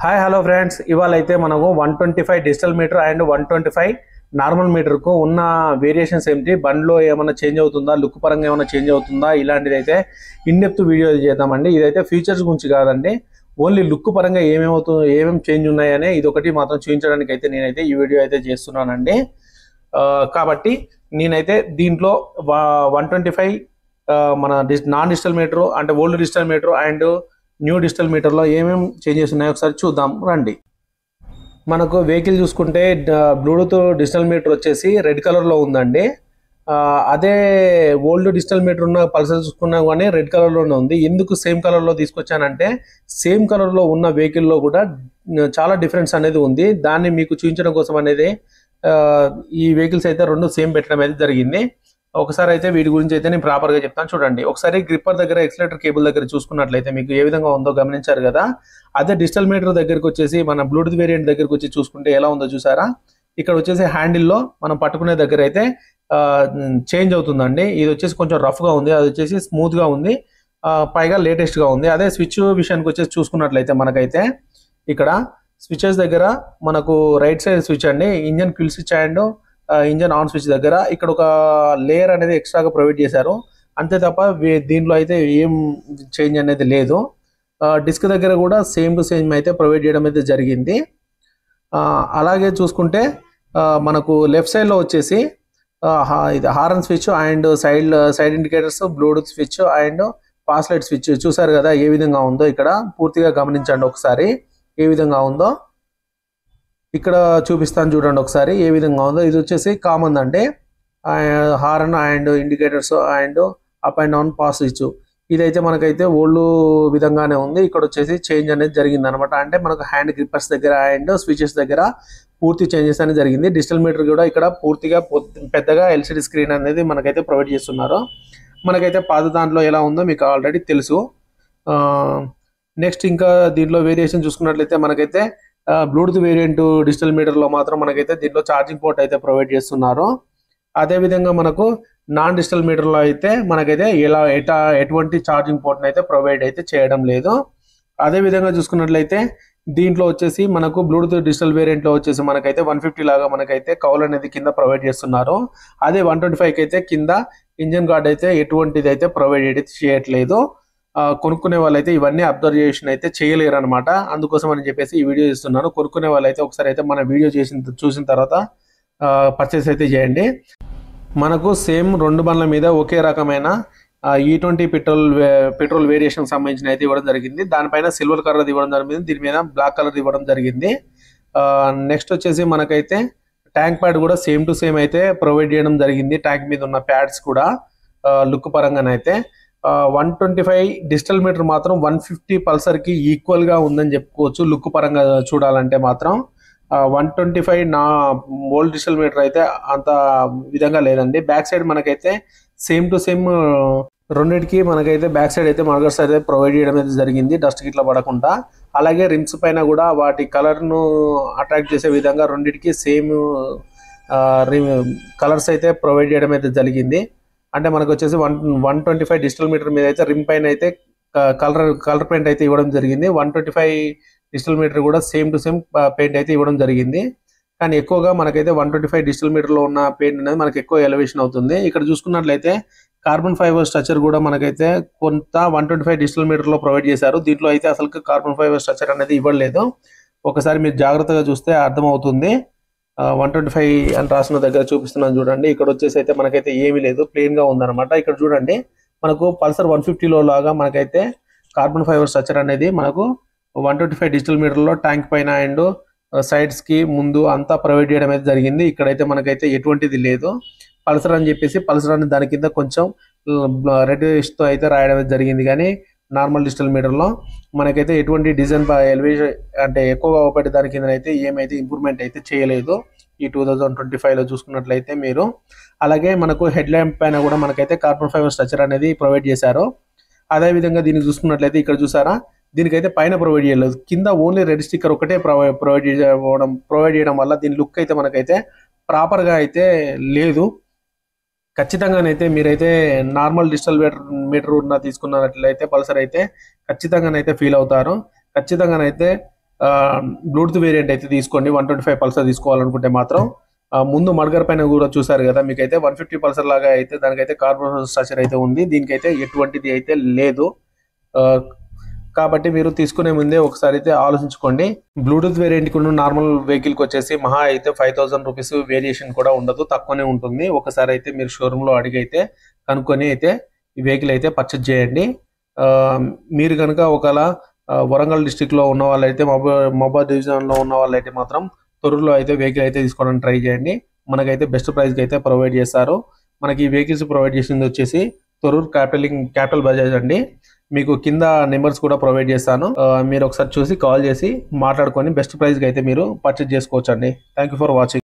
Hi hello friends, ఇవాళ అయితే మనకు 125 డిజిటల్ మీటర్ అండ్ 125 నార్మల్ మీటర్కు ఉన్న వేరియేషన్స్ ఏమిటి, బండ్లో ఏమైనా చేంజ్ అవుతుందా, లుక్ పరంగా ఏమైనా చేంజ్ అవుతుందా, ఇలాంటిది అయితే ఇన్ డెప్త్ వీడియో చేద్దామండి. ఇదైతే ఫీచర్స్ గురించి కాదండి, ఓన్లీ లుక్ పరంగా ఏమేమి చేంజ్ ఉన్నాయనే ఇదొకటి మాత్రం చూపించడానికి అయితే నేనైతే ఈ వీడియో అయితే చేస్తున్నానండి. కాబట్టి నేనైతే దీంట్లో 125 మన నాన్ డిజిటల్ మీటర్ అంటే old digital meter and new digital మీటర్లో ఏమేమి చేంజెస్ ఉన్నాయో ఒకసారి చూద్దాం రండి. మనకు వెహికల్ చూసుకుంటే బ్లూటూత్ డిజిటల్ మీటర్ వచ్చేసి రెడ్ కలర్లో ఉందండి. అదే ఓల్డ్ డిజిటల్ మీటర్ ఉన్న పల్సర్ చూసుకున్నా కానీ రెడ్ కలర్లోనే ఉంది. ఎందుకు సేమ్ కలర్లో తీసుకొచ్చానంటే సేమ్ కలర్లో ఉన్న వెహికల్లో కూడా చాలా డిఫరెన్స్ అనేది ఉంది. దాన్ని మీకు చూపించడం కోసం అనేది ఈ వెహికల్స్ అయితే రెండు సేమ్ పెట్టడం అయితే జరిగింది. ఒకసారి అయితే వీటి గురించి అయితే నేను ప్రాపర్గా చెప్తాను చూడండి. ఒకసారి గ్రిప్పర్ దగ్గర ఎక్సిలేటర్ కేబుల్ దగ్గర చూసుకున్నట్లయితే మీకు ఏ విధంగా ఉందో గమనించారు కదా. అదే డిజిటల్ మీటర్ దగ్గరకు వచ్చేసి మన బ్లూటూత్ వేరియంట్ దగ్గరకు వచ్చి చూసుకుంటే ఎలా ఉందో చూసారా. ఇక్కడ వచ్చేసి హ్యాండిల్లో మనం పట్టుకునే దగ్గర అయితే చేంజ్ అవుతుందండి. ఇది వచ్చేసి కొంచెం రఫ్గా ఉంది, అది వచ్చేసి స్మూత్గా ఉంది, పైగా లేటెస్ట్గా ఉంది. అదే స్విచ్ విషయానికి వచ్చేసి చూసుకున్నట్లయితే మనకైతే ఇక్కడ స్విచెస్ దగ్గర మనకు రైట్ సైడ్ స్విచ్ అండి, engine క్విల్ switch and engine on switch దగ్గర ఇక్కడ ఒక లేయర్ అనేది ఎక్స్ట్రాగా ప్రొవైడ్ చేశారు. అంతే తప్ప దీంట్లో అయితే ఏం చేంజ్ అనేది లేదు. డిస్క్ దగ్గర కూడా సేమ్ టు సేమ్ అయితే ప్రొవైడ్ చేయడం అయితే జరిగింది. అలాగే చూసుకుంటే మనకు లెఫ్ట్ సైడ్లో వచ్చేసి ఇది horn switch and side indicators, Bluetooth switch and pass light switch చూసారు కదా ఏ విధంగా ఉందో. ఇక్కడ పూర్తిగా గమనించండి ఒకసారి ఏ విధంగా ఉందో. ఇక్కడ చూపిస్తాను చూడండి ఒకసారి ఏ విధంగా ఉందో. ఇది వచ్చేసి కామన్ అంటే horn and indicators and up and down pass switch. ఇదైతే మనకైతే ఓల్డ్ విధంగానే ఉంది. ఇక్కడ వచ్చేసి చేంజ్ అనేది జరిగింది అనమాట. అంటే మనకు హ్యాండ్ గ్రిప్పర్స్ దగ్గర అండ్ స్విచెస్ దగ్గర పూర్తి చేంజెస్ అనేది జరిగింది. డిజిటల్ మీటర్ కూడా ఇక్కడ పూర్తిగా పెద్దగా ఎల్సిడి స్క్రీన్ అనేది మనకైతే ప్రొవైడ్ చేస్తున్నారు. మనకైతే పాత దాంట్లో ఎలా ఉందో మీకు ఆల్రెడీ తెలుసు. నెక్స్ట్ ఇంకా దీంట్లో వేరియేషన్ చూసుకున్నట్లయితే మనకైతే బ్లూటూత్ వేరియంట్ డిజిటల్ మీటర్లో మాత్రం మనకైతే దీంట్లో ఛార్జింగ్ పోర్ట్ అయితే ప్రొవైడ్ చేస్తున్నారు. అదేవిధంగా మనకు నాన్ డిజిటల్ మీటర్లో అయితే మనకైతే ఎటువంటి ఛార్జింగ్ పోర్ట్ని అయితే ప్రొవైడ్ అయితే చేయడం లేదు. అదేవిధంగా చూసుకున్నట్లయితే దీంట్లో వచ్చేసి మనకు బ్లూటూత్ డిజిటల్ వేరియంట్లో వచ్చేసి మనకైతే 150 లాగా మనకైతే కౌల్ అనేది కింద ప్రొవైడ్ చేస్తున్నారు. అదే 125కి అయితే కింద ఇంజన్ గార్డ్ అయితే ఎటువంటిది అయితే ప్రొవైడ్ అయితే చేయట్లేదు. కొనుక్కునే వాళ్ళైతే ఇవన్నీ అబ్జర్వేషన్ అయితే చేయలేరు అనమాట. అందుకోసం అని చెప్పేసి ఈ వీడియో చేస్తున్నాను. కొనుక్కునే వాళ్ళైతే ఒకసారి అయితే మన వీడియో చూసిన తర్వాత పర్చేస్ అయితే చేయండి. మనకు సేమ్ రెండు బండ్ల మీద ఒకే రకమైన E20 పెట్రోల్ వేరియేషన్ సంబంధించిన అయితే ఇవ్వడం జరిగింది. దానిపైన సిల్వర్ కలర్ ఇవ్వడం జరిగింది, దీని మీద బ్లాక్ కలర్ ఇవ్వడం జరిగింది. నెక్స్ట్ వచ్చేసి మనకైతే ట్యాంక్ ప్యాడ్ కూడా సేమ్ టు సేమ్ అయితే ప్రొవైడ్ చేయడం జరిగింది. ట్యాంక్ మీద ఉన్న ప్యాడ్స్ కూడా లుక్ పరంగానైతే 125 డిజిటల్ మీటర్ మాత్రం 150 పల్సర్కి ఈక్వల్గా ఉందని చెప్పుకోవచ్చు. లుక్ పరంగా చూడాలంటే మాత్రం 125 నా ఓల్డ్ డిజిటల్ మీటర్ అయితే అంత విధంగా లేదండి. బ్యాక్ సైడ్ మనకైతే సేమ్ టు సేమ్ రెండింటికి మనకైతే బ్యాక్ సైడ్ అయితే మర్గర్స్ అయితే ప్రొవైడ్ చేయడం అయితే జరిగింది, డస్ట్ గిట్లా పడకుండా. అలాగే రిమ్స్ పైన కూడా వాటి కలర్ను అట్రాక్ట్ చేసే విధంగా రెండింటికి సేమ్ కలర్స్ అయితే ప్రొవైడ్ చేయడం అయితే జరిగింది. అంటే మనకు వచ్చేసి 125 డిజిటల్ మీటర్ మీద అయితే రిమ్ పైన అయితే కలర్ పెయింట్ అయితే ఇవ్వడం జరిగింది. 125 డిజిటల్ మీటర్ కూడా సేమ్ టు సేమ్ పెయింట్ అయితే ఇవ్వడం జరిగింది. కానీ ఎక్కువగా మనకైతే 125 డిజిటల్ మీటర్లో ఉన్న పెయింట్ అనేది మనకి ఎక్కువ ఎలివేషన్ అవుతుంది. ఇక్కడ చూసుకున్నట్లయితే కార్బన్ ఫైబర్ స్ట్రక్చర్ కూడా మనకైతే కొంత 125 డిజిటల్ మీటర్లో ప్రొవైడ్ చేశారు. దీంట్లో అయితే అసలు కార్బన్ ఫైబర్ స్ట్రక్చర్ అనేది ఇవ్వలేదు. ఒకసారి మీరు జాగ్రత్తగా చూస్తే అర్థమవుతుంది. 125 అని రాసిన దగ్గర చూపిస్తున్నాను చూడండి. ఇక్కడ వచ్చేసి అయితే మనకైతే ఏమీ లేదు, ప్లెయిన్గా ఉందన్నమాట. ఇక్కడ చూడండి మనకు పల్సర్ 150లో లాగా మనకైతే కార్బన్ ఫైబర్ స్ట్రక్చర్ అనేది మనకు 125 డిజిటల్ మీటర్లో ట్యాంక్ పైన అండ్ సైడ్స్కి ముందు అంతా ప్రొవైడ్ చేయడం అయితే జరిగింది. ఇక్కడైతే మనకైతే ఎటువంటిది లేదు. పల్సర్ అని చెప్పేసి పల్సర్ అని దాని కింద కొంచెం రెడ్తో అయితే రాయడం జరిగింది. కానీ నార్మల్ డిజిటల్ మీటర్లో మనకైతే ఎటువంటి డిజైన్ ఎలివేషన్ అంటే ఎక్కువగా ఒకటి దాని కింద అయితే ఏమైతే ఇంప్రూవ్మెంట్ అయితే చేయలేదు ఈ 2025లో చూసుకున్నట్లయితే మీరు. అలాగే మనకు హెడ్ ల్యాంప్ పైన కూడా మనకైతే కార్బన్ ఫైబర్ స్ట్రక్చర్ అనేది ప్రొవైడ్ చేశారు. అదేవిధంగా దీన్ని చూసుకున్నట్లయితే ఇక్కడ చూసారా, దీనికైతే పైన ప్రొవైడ్ చేయలేదు, కింద ఓన్లీ రెడ్ స్టిక్కర్ ఒకటే ప్రొవైడ్ చేయడం వల్ల దీని లుక్ అయితే మనకైతే ప్రాపర్గా అయితే లేదు. ఖచ్చితంగానైతే మీరైతే నార్మల్ డిజిటల్ మీటర్ ఉన్న తీసుకున్నట్లయితే పల్సర్ అయితే ఖచ్చితంగానైతే ఫీల్ అవుతారు. ఖచ్చితంగానైతే బ్లూటూత్ వేరియంట్ అయితే తీసుకోండి. 125 పల్సర్ తీసుకోవాలనుకుంటే మాత్రం ముందు మడ్గర్ పైన కూడా చూసారు కదా, మీకైతే 150 పల్సర్ లాగా అయితే దానికైతే కార్బన్ స్ట్రక్చర్ అయితే ఉంది. దీనికైతే ఎటువంటిది అయితే లేదు. కాబట్టి మీరు తీసుకునే ముందే ఒకసారి అయితే ఆలోచించుకోండి. బ్లూటూత్ వేరియంట్ కు నార్మల్ వెహికల్ కి వచ్చేసి మహా అయితే 5000 రూపీస్ వేరియేషన్ కూడా ఉండదు, తక్కువనే ఉంటుంది. ఒకసారి అయితే మీరు షోరూమ్ లో అడిగి అయితే కనుక్కొని అయితే ఈ వెహికల్ అయితే పర్చేజ్ చేయండి. మీరు కనుక ఒకవేళ వరంగల్ డిస్టిక్ లో ఉన్న వాళ్ళైతే మొబైల్ డివిజన్ లో ఉన్న వాళ్ళైతే మాత్రం తొర్రూరులో అయితే వెహికల్ అయితే తీసుకోవడానికి ట్రై చేయండి. మనకైతే బెస్ట్ ప్రైస్ కి అయితే ప్రొవైడ్ చేస్తారు. మనకి ఈ వెహికల్స్ ప్రొవైడ్ చేసింది వచ్చేసి తొర్రూరు క్యాపిటల్ బజాజ్ అండి. మీకు కింద నెంబర్స్ కూడా ప్రొవైడ్ చేస్తాను. మీరు ఒకసారి చూసి కాల్ చేసి మాట్లాడుకొని బెస్ట్ ప్రైస్ కి అయితే మీరు పర్చేజ్ చేసుకోవచ్చు అండి. Thank you for watching.